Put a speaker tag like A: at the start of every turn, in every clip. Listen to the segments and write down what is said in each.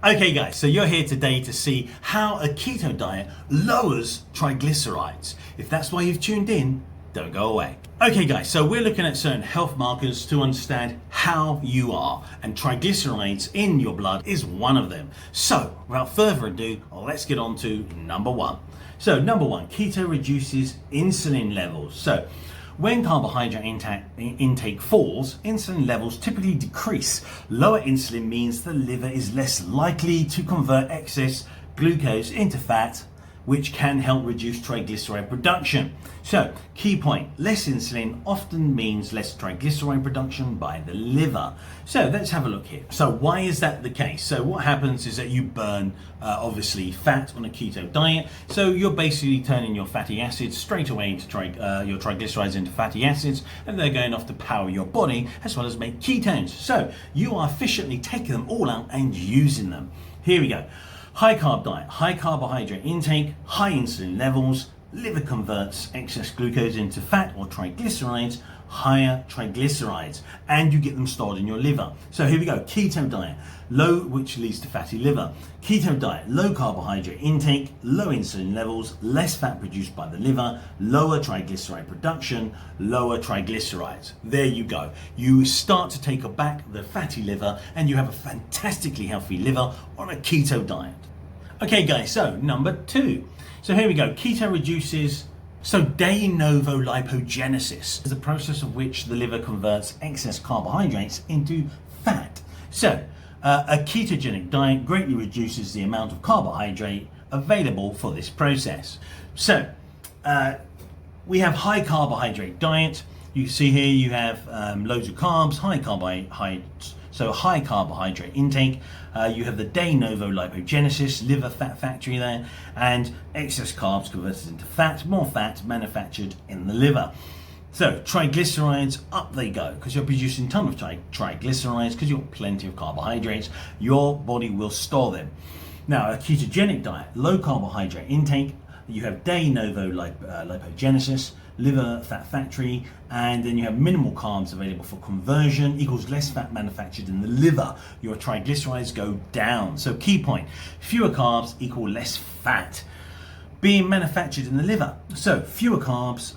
A: Okay guys, so you're here today to see how a keto diet lowers triglycerides. If that's why you've tuned in, don't go away. Okay guys, so we're looking at certain health markers to understand how you are, and triglycerides in your blood is one of them. So without further ado, let's get on to number one. So number one, keto reduces insulin levels. So when carbohydrate intake falls, insulin levels typically decrease. Lower insulin means the liver is less likely to convert excess glucose into fat, which can help reduce triglyceride production. So, key point, less insulin often means less triglyceride production by the liver. So let's have a look here. So why is that the case? So what happens is that you burn obviously fat on a keto diet. So you're basically turning your fatty acids straight away into your triglycerides into fatty acids, and they're going off to power your body as well as make ketones. So you are efficiently taking them all out and using them. Here we go. High carb diet, high carbohydrate intake, high insulin levels, liver converts excess glucose into fat or triglycerides, higher triglycerides, and you get them stored in your liver. So here we go, keto diet, low, which leads to fatty liver. Keto diet, low carbohydrate intake, low insulin levels, less fat produced by the liver, lower triglyceride production, lower triglycerides. There you go. You start to take back the fatty liver and you have a fantastically healthy liver on a keto diet. Okay guys, so number two. So here we go, keto reduces de novo lipogenesis is the process of which the liver converts excess carbohydrates into fat. So a ketogenic diet greatly reduces the amount of carbohydrate available for this process. So we have high carbohydrate diet. You see here you have loads of carbs, high carbohydrate intake. You have the de novo lipogenesis, liver fat factory there, and excess carbs converted into fat, more fat manufactured in the liver. So triglycerides, up they go, because you're producing a ton of triglycerides because you've got plenty of carbohydrates. Your body will store them. Now a ketogenic diet, low carbohydrate intake, you have de novo lipogenesis, liver fat factory, and then you have minimal carbs available for conversion equals less fat manufactured in the liver. Your triglycerides go down. So key point, fewer carbs equal less fat being manufactured in the liver. So fewer carbs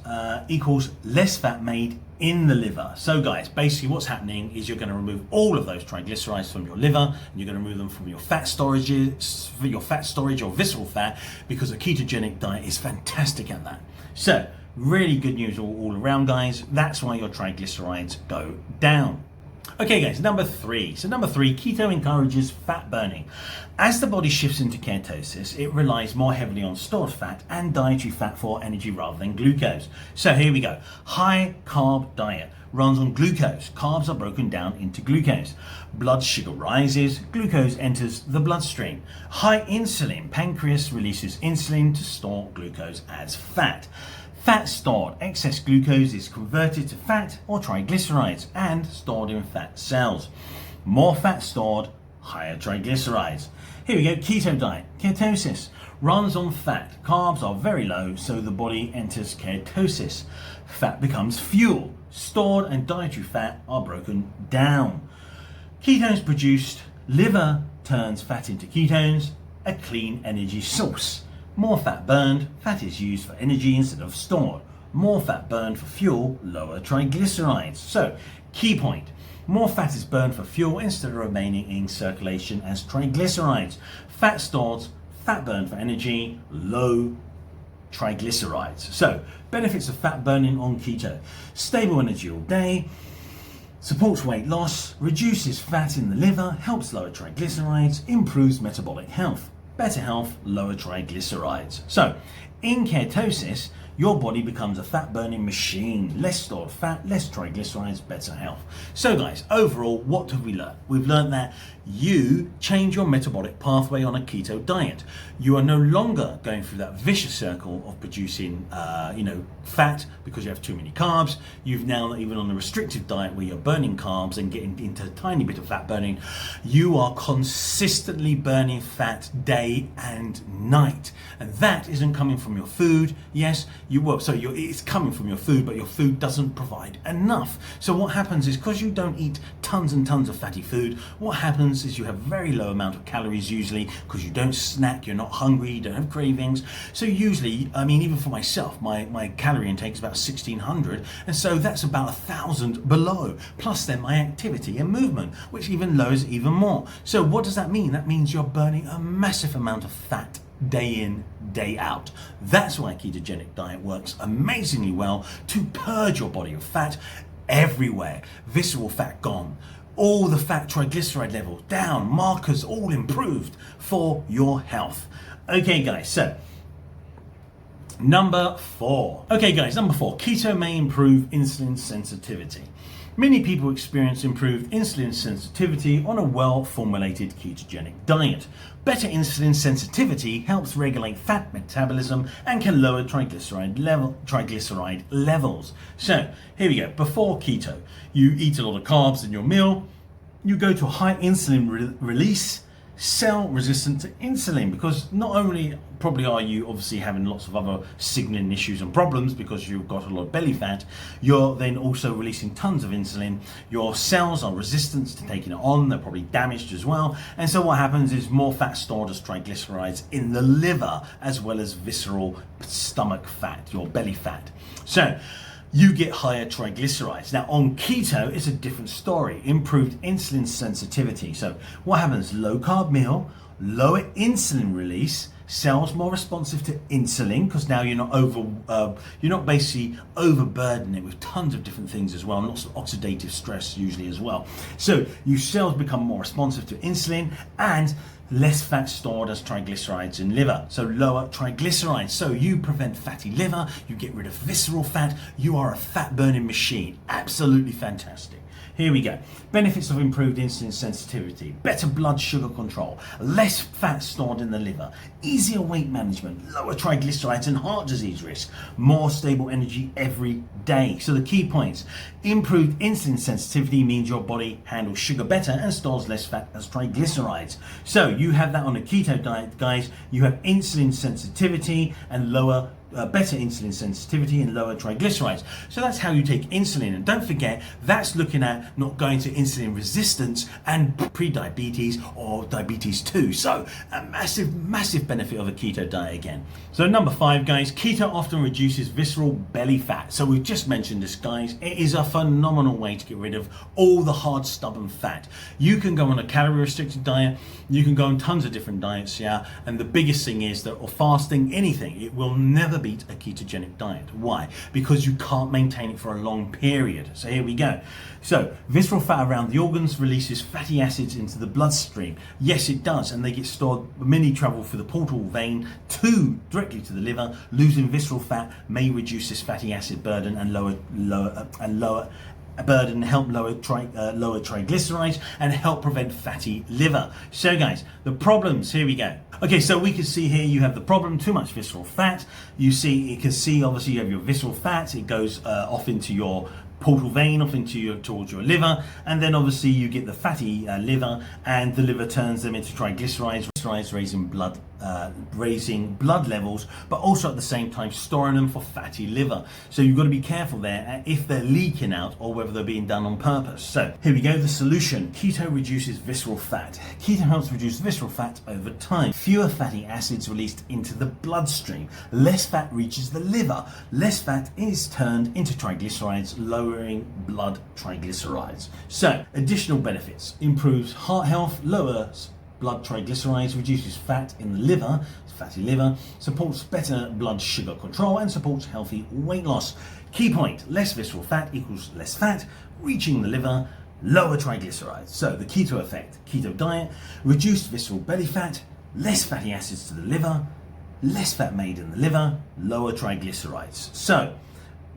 A: equals less fat made in the liver. So guys, basically what's happening is you're going to remove all of those triglycerides from your liver, and you're going to remove them from your fat storage or visceral fat, because a ketogenic diet is fantastic at that. So really good news all around, guys. That's why your triglycerides go down. Okay guys, number three. So number three, keto encourages fat burning. As the body shifts into ketosis, it relies more heavily on stored fat and dietary fat for energy rather than glucose. So here we go. High carb diet runs on glucose. Carbs are broken down into glucose. Blood sugar rises, glucose enters the bloodstream. High insulin, pancreas releases insulin to store glucose as fat. Fat stored, excess glucose is converted to fat or triglycerides and stored in fat cells. More fat stored, higher triglycerides. Here we go, keto diet, ketosis, runs on fat. Carbs are very low, so the body enters ketosis. Fat becomes fuel. Stored and dietary fat are broken down. Ketones produced, liver turns fat into ketones, a clean energy source. More fat burned, fat is used for energy instead of stored. More fat burned for fuel, lower triglycerides. So, key point, more fat is burned for fuel instead of remaining in circulation as triglycerides. Fat stored, fat burned for energy, low triglycerides. So, benefits of fat burning on keto. Stable energy all day, supports weight loss, reduces fat in the liver, helps lower triglycerides, improves metabolic health. Better health, lower triglycerides. So, in ketosis, your body becomes a fat burning machine. Less stored fat, less triglycerides, better health. So guys, overall, what have we learned? We've learned that you change your metabolic pathway on a keto diet. You are no longer going through that vicious circle of producing fat because you have too many carbs. You've now, even on a restrictive diet where you're burning carbs and getting into a tiny bit of fat burning, you are consistently burning fat day and night. And that isn't coming from your food. Yes, It's coming from your food, but your food doesn't provide enough. So what happens is, because you don't eat tons and tons of fatty food, what happens is you have very low amount of calories usually, because you don't snack, you're not hungry, you don't have cravings. So usually, I mean, even for myself, my calorie intake is about 1600, and so that's about 1000 below, plus then my activity and movement, which even lowers it even more. So what does that mean? That means you're burning a massive amount of fat day in, day out. That's why a ketogenic diet works amazingly well to purge your body of fat everywhere. Visceral fat gone, all the fat triglyceride levels down, markers all improved for your health. Okay guys, so number 4. Okay guys, number 4, keto may improve insulin sensitivity. Many people experience improved insulin sensitivity on a well-formulated ketogenic diet. Better insulin sensitivity helps regulate fat metabolism and can lower triglyceride levels. So here we go. Before keto, you eat a lot of carbs in your meal, you go to a high insulin release, cell resistant to insulin, because not only probably are you obviously having lots of other signaling issues and problems because you've got a lot of belly fat, you're then also releasing tons of insulin. Your cells are resistant to taking it on, they're probably damaged as well, and so what happens is more fat stored as triglycerides in the liver, as well as visceral stomach fat, your belly fat. So you get higher triglycerides. Now on keto, it's a different story. Improved insulin sensitivity. So what happens? Low carb meal, lower insulin release, cells more responsive to insulin, because now you're not basically overburdening it with tons of different things as well, and lots of oxidative stress usually as well. So your cells become more responsive to insulin, and less fat stored as triglycerides in liver, so lower triglycerides. So you prevent fatty liver, you get rid of visceral fat, you are a fat burning machine. Absolutely fantastic. Here we go. Benefits of improved insulin sensitivity: better blood sugar control, less fat stored in the liver, easier weight management, lower triglycerides and heart disease risk, more stable energy every day. So the key points: improved insulin sensitivity means your body handles sugar better and stores less fat as triglycerides. So you have that on a keto diet, guys. You have insulin sensitivity and better insulin sensitivity and lower triglycerides. So that's how you take insulin. And don't forget, that's looking at not going to insulin resistance and pre-diabetes or diabetes 2. So a massive benefit of a keto diet again. So number 5, guys, keto often reduces visceral belly fat. So we've just mentioned this, guys. It is a phenomenal way to get rid of all the hard, stubborn fat. You can go on a calorie restricted diet, you can go on tons of different diets, yeah, and the biggest thing is that, or fasting, anything, it will never beat a ketogenic diet. Why? Because you can't maintain it for a long period. So here we go. So visceral fat around the organs releases fatty acids into the bloodstream. Yes, it does, and they get stored. Many travel through the portal vein directly to the liver. Losing visceral fat may reduce this fatty acid burden and help lower triglycerides and help prevent fatty liver. So guys, the problems, here we go. Okay, so we can see here you have the problem: too much visceral fat. You can see obviously you have your visceral fat, it goes off into your portal vein, towards your liver, and then obviously you get the fatty liver, and the liver turns them into triglycerides, raising blood levels, but also at the same time storing them for fatty liver. So you've got to be careful there if they're leaking out or whether they're being done on purpose. So here we go, the solution: keto reduces visceral fat. Keto helps reduce visceral fat over time. Fewer fatty acids released into the bloodstream. Less fat reaches the liver. Less fat is turned into triglycerides, lowering blood triglycerides. So additional benefits: improves heart health, lowers blood triglycerides, reduces fat in the liver, fatty liver, supports better blood sugar control, and supports healthy weight loss. Key point: less visceral fat equals less fat reaching the liver, lower triglycerides. So the keto effect: keto diet, reduced visceral belly fat, less fatty acids to the liver, less fat made in the liver, lower triglycerides. So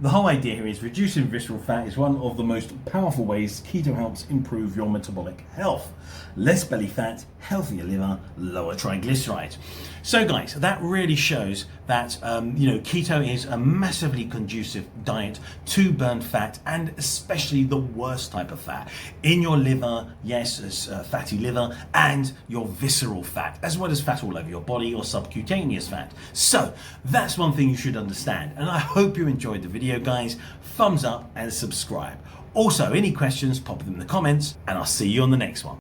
A: The whole idea here is reducing visceral fat is one of the most powerful ways keto helps improve your metabolic health. Less belly fat, healthier liver, lower triglycerides. So guys, that really shows that keto is a massively conducive diet to burn fat, and especially the worst type of fat in your liver, yes, as fatty liver, and your visceral fat, as well as fat all over your body or subcutaneous fat. So that's one thing you should understand, and I hope you enjoyed the video, guys. Thumbs up and subscribe. Also, any questions, pop them in the comments, and I'll see you on the next one.